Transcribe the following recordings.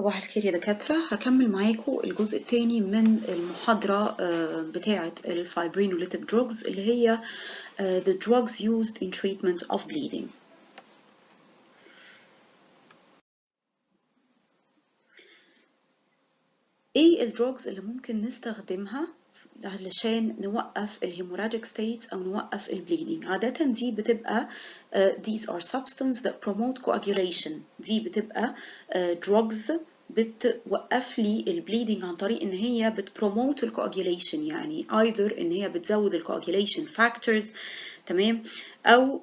صباح الخير يا دكاترة. هكمل معاكم الجزء الثاني من المحاضرة بتاعة الفايبرينوليتيك drugs اللي هي the drugs used in treatment of bleeding. ايه الدروجز اللي ممكن نستخدمها علشان نوقف الهيموراجيك ستيتس او نوقف البليدنج؟ عادة دي بتبقى these are substances that promote coagulation. دي بتبقى drugs بتوقف لي البليدنج عن طريق ان هي بتبروموت الكواجيوليشن، يعني either ان هي بتزود الكواجيوليشن فاكتورز، تمام، او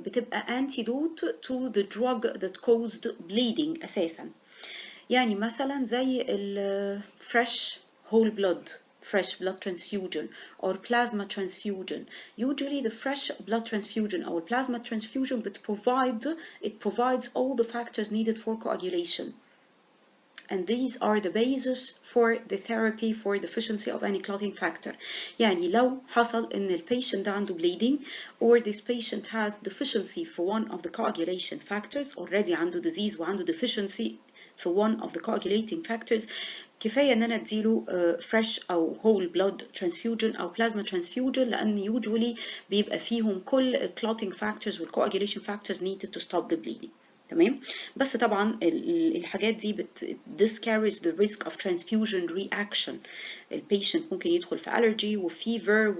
بتبقى antidote to the drug that caused bleeding اساسا. يعني مثلا زي ال fresh whole blood transfusion or plasma transfusion. Usually the fresh blood transfusion or plasma transfusion provides all the factors needed for coagulation. And these are the basis for the therapy for deficiency of any clotting factor. يعني لو حصل إن البيشنت ده عنده bleeding or this patient has deficiency for one of the coagulation factors, already عنده disease وعنده deficiency for one of the coagulating factors، كفاية إن أنا أديله fresh أو whole blood transfusion أو plasma transfusion، لأن usually بيبقى فيهم كل clotting factors وال coagulation factors needed to stop the bleeding. تمام، بس طبعا الحاجات دي this carries the risk of transfusion reaction. البيشنت ممكن يدخل في allergy وفيفر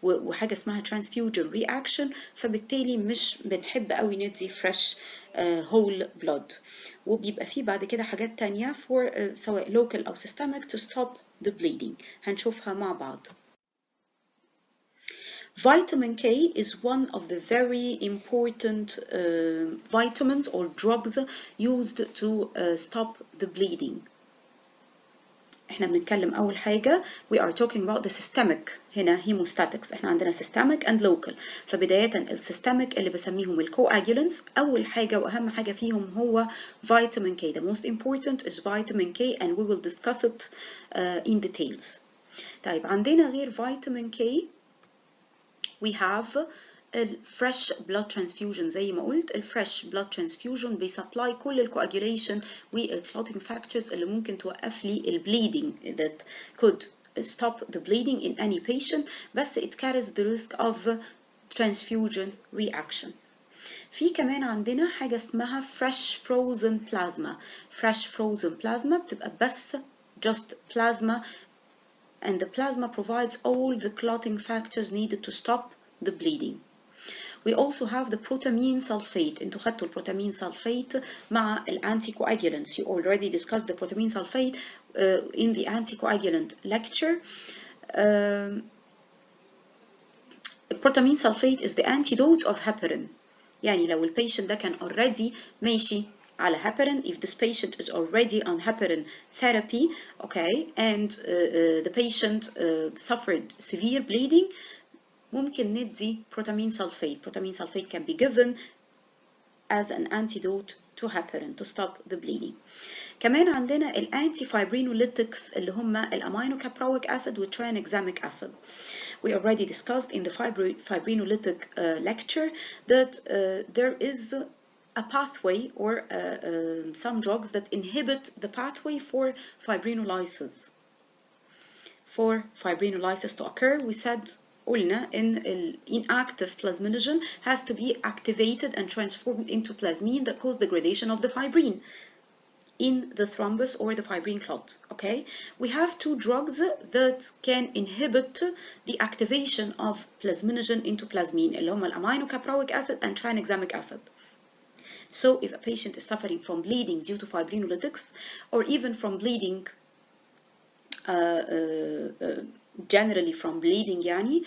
وحاجه اسمها transfusion reaction، فبالتالي مش بنحب قوي ندي fresh whole blood. وبيبقى فيه بعد كده حاجات تانية for سواء local أو systemic to stop the bleeding، هنشوفها مع بعض. Vitamin K is one of the very important vitamins or drugs used to stop the bleeding. احنا بنتكلم أول حاجة we are talking about the systemic. هنا hemostatics، احنا عندنا systemic and local. فبداية السيستميك اللي بسميهم الcoagulants، أول حاجة وأهم حاجة فيهم هو vitamin K. The most important is vitamin K and we will discuss it in details. طيب عندنا غير vitamin K we have fresh blood transfusion. زي ما قلت fresh blood transfusion بيسبلاي كل الكواجيوليشن والclotting factors اللي ممكن توقف لي bleeding that could stop the bleeding in any patient، بس it carries the risk of transfusion reaction. في كمان عندنا حاجة اسمها fresh frozen plasma. fresh frozen plasma بتبقى بس just plasma and the plasma provides all the clotting factors needed to stop the bleeding. We also have the protamine sulfate. انتوا خدتوا البروتامين sulfate مع anticoagulants. You already discussed the protamine sulfate in the anticoagulant lecture. Protamine sulfate is the antidote of heparin. يعني لو البيشنت ده كان already ماشي على heparin, if this patient is already on heparin therapy, okay, and the patient suffered severe bleeding, ممكن ندي protamine sulfate. Protamine sulfate can be given as an antidote to heparin to stop the bleeding. كمان عندنا الانتيفايبرينوليتكس اللي هم الامينوكابرويك acid والترانexamic acid. We already discussed in the fibrinolytic lecture that there is a pathway or some drugs that inhibit the pathway for fibrinolysis. For fibrinolysis to occur, we said قلنا in inactive plasminogen has to be activated and transformed into plasmine that cause degradation of the fibrin in the thrombus or the fibrin clot. Okay, we have two drugs that can inhibit the activation of plasminogen into plasmine اللي هما aminocaproic acid and tranexamic acid. So if a patient is suffering from bleeding due to fibrinolytics or even from bleeding generally from bleeding يعني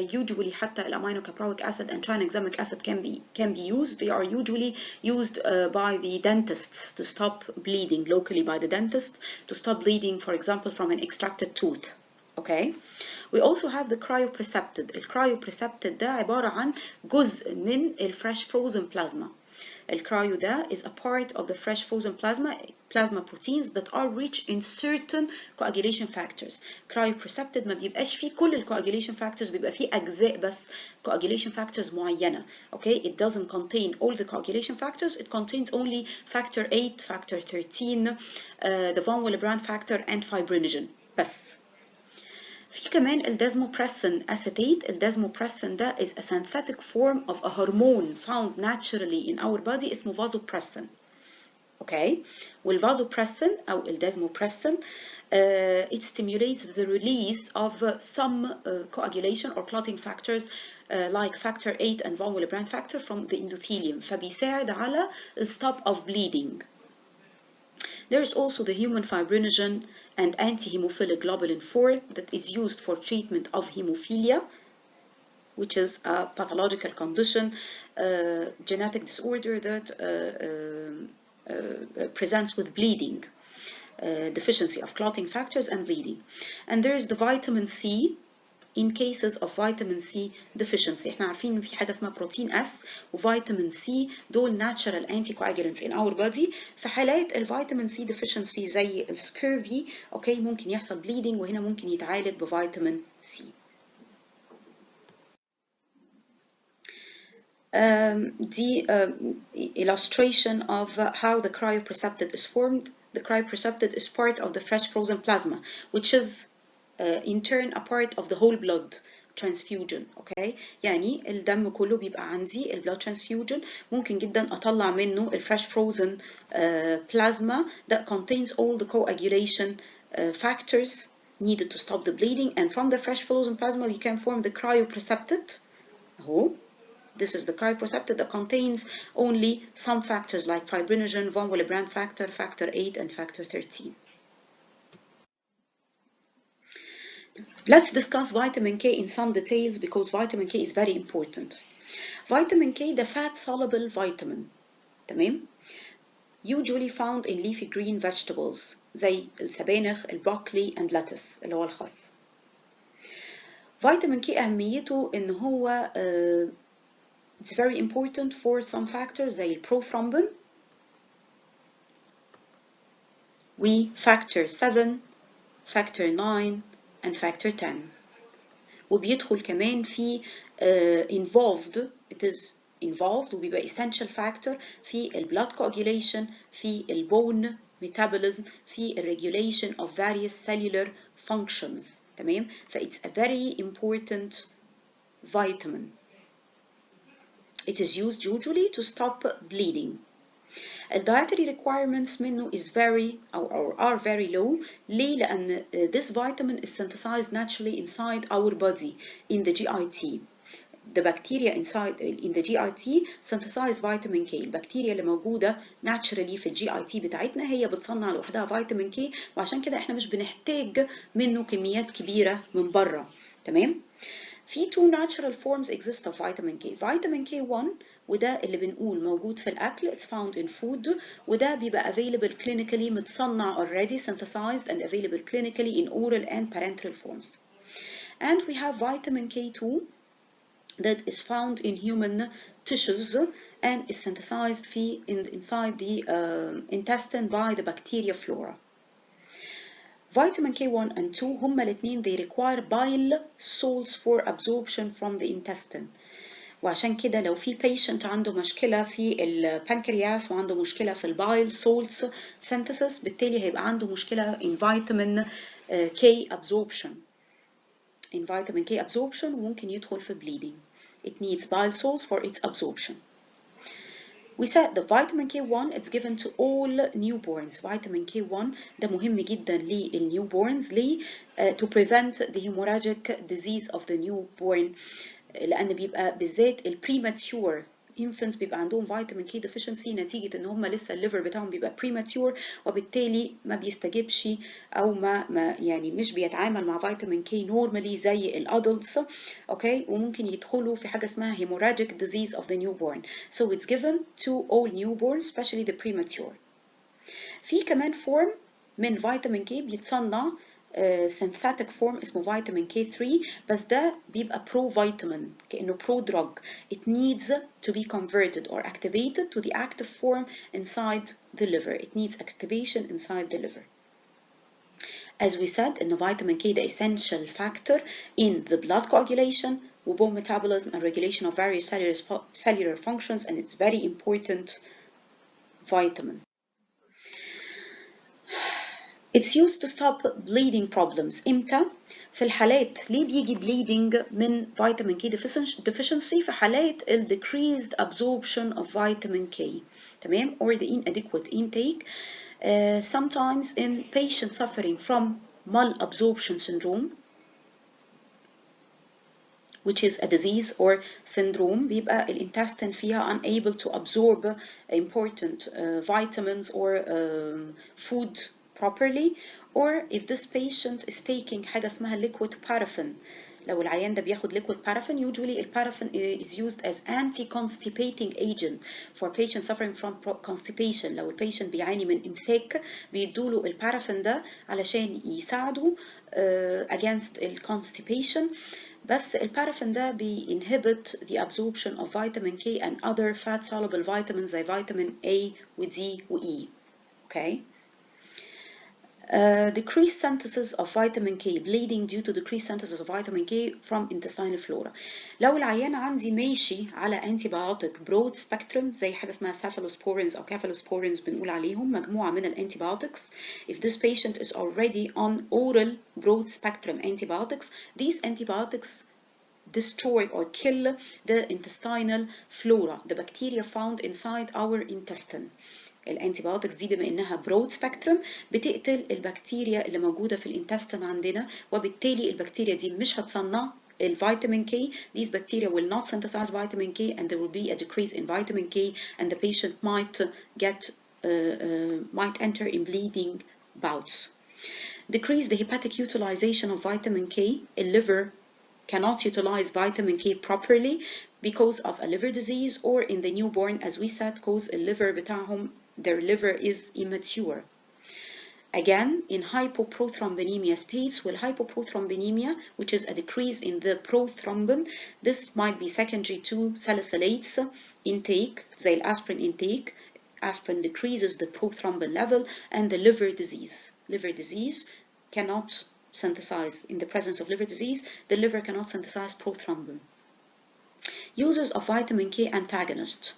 usually حتى aminocaproic acid and tranexamic acid can be used. They are usually used by the dentists to stop bleeding locally, by the dentist to stop bleeding, for example, from an extracted tooth. Okay, we also have the cryoprecepted. الكرايوبريسبتد ده عبارة عن جزء من الفريش frozen plasma. الكرايو ده is a part of the fresh frozen plasma proteins that are rich in certain coagulation factors. cryoprecipitate ما بيبقاش فيه كل coagulation factors، بيبقى فيه أجزاء بس coagulation factors معينة. Okay, it doesn't contain all the coagulation factors. It contains only factor 8, factor 13, the von Willebrand factor and fibrinogen بس. في كمان الدازموبريسين acetate. الدازموبريسين ده is a synthetic form of a hormone found naturally in our body اسمه vasopressin. Okay, والvasopressin أو الدازموبريسين it stimulates the release of some coagulation or clotting factors like factor 8 and von Willebrand factor from the endothelium. فبيساعد على stop of bleeding. There is also the human fibrinogen and anti-hemophilic globulin 4 that is used for treatment of hemophilia, which is a pathological condition, genetic disorder that presents with bleeding, deficiency of clotting factors and bleeding. And there is the vitamin C in cases of vitamin C deficiency. احنا عارفين ان في حاجه اسمها بروتين اس وفيتامين سي، دول natural anticoagulants in our body. في حالات الفيتامين سي deficiency زي السكيرفي اوكي ممكن يحصل bleeding، وهنا ممكن يتعالج بفيتامين سي. The illustration of how the cryoprecipitate is formed. The cryoprecipitate is part of the fresh frozen plasma, which is in turn a part of the whole blood transfusion. Okay, يعني الدم كله بيبقى عندي البلاد transfusion، ممكن جدا أطلع منه الفريش frozen plasma that contains all the coagulation factors needed to stop the bleeding, and from the fresh frozen plasma we can form the cryoprecipitate. This is the cryoprecipitate that contains only some factors like fibrinogen, von Willebrand factor, factor 8 and factor 13. Let's discuss vitamin K in some details because vitamin K is very important. Vitamin K, the fat-soluble vitamin, تمام? Usually found in leafy green vegetables زي السبانخ, البروكلي and lettuce اللي هو الخس. Vitamin K أهميته إن هو it's very important for some factors زي البروثرومبين و factor 7, factor 9 and factor 10. وبيدخل كمان في involved, it is involved وبيبقى essential factor في blood coagulation, في bone metabolism, في regulation of various cellular functions. تمام؟ it's a very important vitamin. It is used usually to stop bleeding. The dietary requirements منه is very or are very low. ليه؟ لأن this vitamin is synthesized naturally inside our body in the GIT. The bacteria inside in the GIT synthesize vitamin K. البكتيريا اللي موجودة naturally في GIT بتاعتنا هي بتصنع لوحدها فيتامين K، وعشان كده احنا مش بنحتاج منه كميات كبيرة من بره. تمام؟ في two natural forms exist of vitamin K. vitamin K1 وده اللي بنقول موجود في الأكل, it's found in food, وده بيبقى available clinically متصنع already synthesized and available clinically in oral and parenteral forms. And we have vitamin K2 that is found in human tissues and is synthesized inside the intestine by the bacteria flora. Vitamin K1 and 2 هما الاثنين they require bile salts for absorption from the intestine. وعشان كده لو في patient عنده مشكلة في البنكرياس وعنده مشكلة في البايل salts synthesis بالتالي هيبقى عنده مشكلة in vitamin K absorption. In vitamin K absorption وممكن يدخل في bleeding. It needs bile salts for its absorption. We said the vitamin K1 it's given to all newborns. Vitamin K1 ده مهم جدا للنيوبورنز ليه؟ To prevent the hemorrhagic disease of the newborn. لأن بيبقى بالذات premature infants بيبقى عندهم vitamin K deficiency نتيجة إن هم لسه الليفر بتاعهم بيبقى premature، وبالتالي ما بيستجيبش أو ما يعني مش بيتعامل مع vitamin K normally زي الادلتس. okay؟ وممكن يدخلوا في حاجة اسمها hemorrhagic disease of the newborn. So it's given to all newborns, especially the premature. في كمان form من vitamin K بيتصنع synthetic form اسمه فيتامين K3 بس ده بيبقى pro vitamin كأنه pro drug. It needs to be converted or activated to the active form inside the liver. It needs activation inside the liver. As we said, in the vitamin K, the essential factor in the blood coagulation, bone metabolism, and regulation of various cellular functions, and it's very important vitamin. It's used to stop bleeding problems. إمتى؟ في الحالات ليه بيجي bleeding من vitamin K deficiency؟ في حالات ال decreased absorption of vitamin K. تمام؟ Or the inadequate intake. Sometimes in patients suffering from malabsorption syndrome, which is a disease or syndrome, بيبقى الintestine فيها unable to absorb important vitamins or food properly, or if this patient is taking حاجة اسمها liquid paraffin. لو العيان ده بياخد liquid paraffin, usually the paraffin is used as anti-constipating agent for patients suffering from constipation. لو البيشنت بيعاني من إمساك بيدوله البارافين ده علشان يساعده against constipation. بس البارافين ده بيinhibit the absorption of vitamin K and other fat soluble vitamins زي vitamin A و D و E. Okay. Decreased synthesis of vitamin K, bleeding due to decreased synthesis of vitamin K from intestinal flora. لو العيان عندي ماشي على antibiotic broad spectrum زي حاجة اسمها cephalosporins أو cephalosporins بنقول عليهم مجموعة من الantibiotics. If this patient is already on oral broad spectrum antibiotics, these antibiotics destroy or kill the intestinal flora, the bacteria found inside our intestine. الانتيبيوتكس دي بما انها برود سبيكترم بتقتل البكتيريا اللي موجوده في الانتستين عندنا، وبالتالي البكتيريا دي مش هتصنع الفيتامين K. These bacteria will not synthesize vitamin K and there will be a decrease in vitamin K and the patient might enter in bleeding bouts. Decrease the hepatic utilization of vitamin K. The liver cannot utilize vitamin K properly because of a liver disease, or in the newborn, as we said, cause liver بتاعهم, their liver is immature. Again, in hypoprothrombemia states, with hypoprothrombemia, which is a decrease in the prothrombin, this might be secondary to salicylates intake, زي aspirin intake. Aspirin decreases the prothrombin level, and the liver disease. Liver disease cannot synthesize, in the presence of liver disease, the liver cannot synthesize prothrombin. Uses of vitamin K antagonist.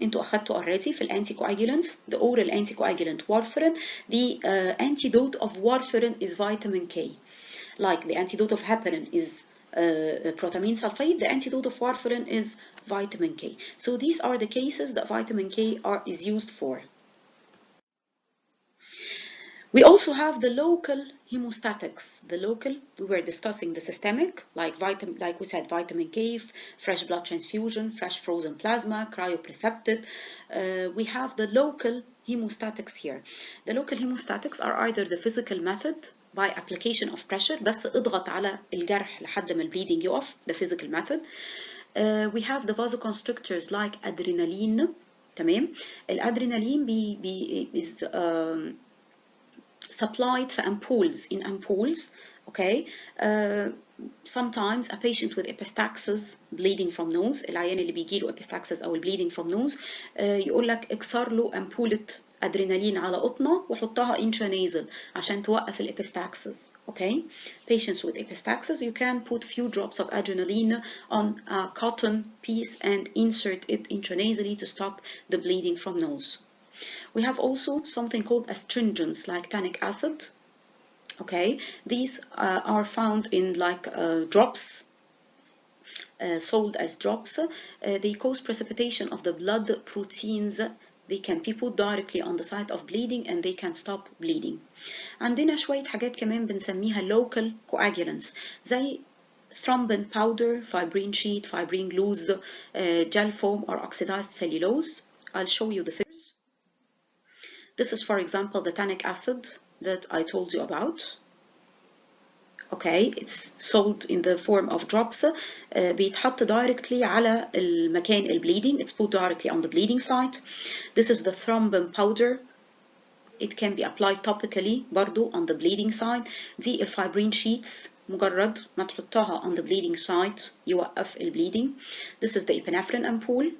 انتوا أخدتوا already في anticoagulants, the oral anticoagulant warfarin. The antidote of warfarin is vitamin K. Like the antidote of heparin is protamine sulfate, the antidote of warfarin is vitamin K. So these are the cases that vitamin K is used for. We also have the local hemostatics. The local, we were discussing the systemic, like we said, vitamin K, fresh blood transfusion, fresh frozen plasma, cryoprecepted. We have the local hemostatics here. The local hemostatics are either the physical method by application of pressure, بس اضغط على الجرح لحد ما البليدنج يقف, the physical method. We have the vasoconstrictors like adrenaline. تمام. الادرينالين is supplied for ampoules, in ampoules. Okay. Sometimes a patient with epistaxis, bleeding from nose, العيان اللي بيجيله epistaxis أو bleeding from nose, يقول لك اكسر له أمبولة أدرينالين على قطنة وحطها intranasal عشان توقف epistaxis. Okay. Patients with epistaxis, you can put few drops of adrenaline on a cotton piece and insert it intranasally to stop the bleeding from nose. We have also something called astringents like tannic acid. Okay, these are found in like drops, sold as drops. They cause precipitation of the blood proteins. They can be put directly on the site of bleeding and they can stop bleeding. عندنا شوية حاجات كمان بنسميها local coagulants زي thrombin powder, fibrin sheet, fibrin glues, gel foam or oxidized cellulose. I'll show you the figures. This is, for example, the tannic acid that I told you about. Okay, it's sold in the form of drops. بيتحط directly على المكان bleeding. It's put directly on the bleeding site. This is the thrombin powder. it can be applied topically برضو on the bleeding side. دي الفايبرين sheets مجرد ما تحطها on the bleeding side يوقف bleeding. This is the epinephrine ampoule.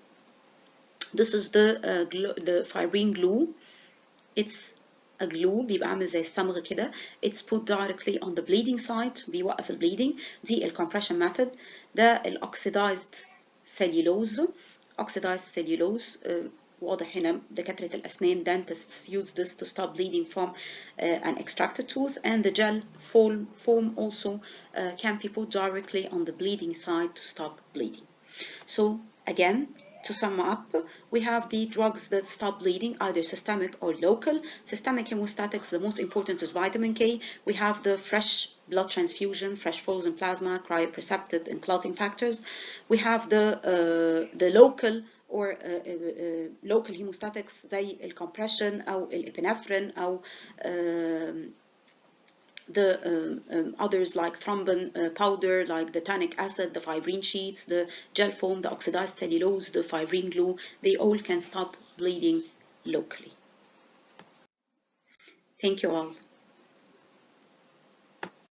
This is the fibrin glue. It's a glue بيبقى عامل زي الصمغ كده. It's put directly on the bleeding site بيوقف bleeding. دي compression method. ده oxidized cellulose. Oxidized cellulose واضح هنا دكاترة الأسنان dentists use this to stop bleeding from an extracted tooth, and the gel foam also can be put directly on the bleeding side to stop bleeding. So again, to sum up, we have the drugs that stop bleeding, either systemic or local. Systemic hemostatics, the most important is vitamin K. We have the fresh blood transfusion, fresh flows in plasma, cryoprecipitate and clotting factors. We have the local or local hemostatics زي الcompression أو الابنفرين أو the others like thrombin powder, like the tannic acid, the fibrin sheets, the gel foam, the oxidized cellulose, the fibrin glue, they all can stop bleeding locally. Thank you all.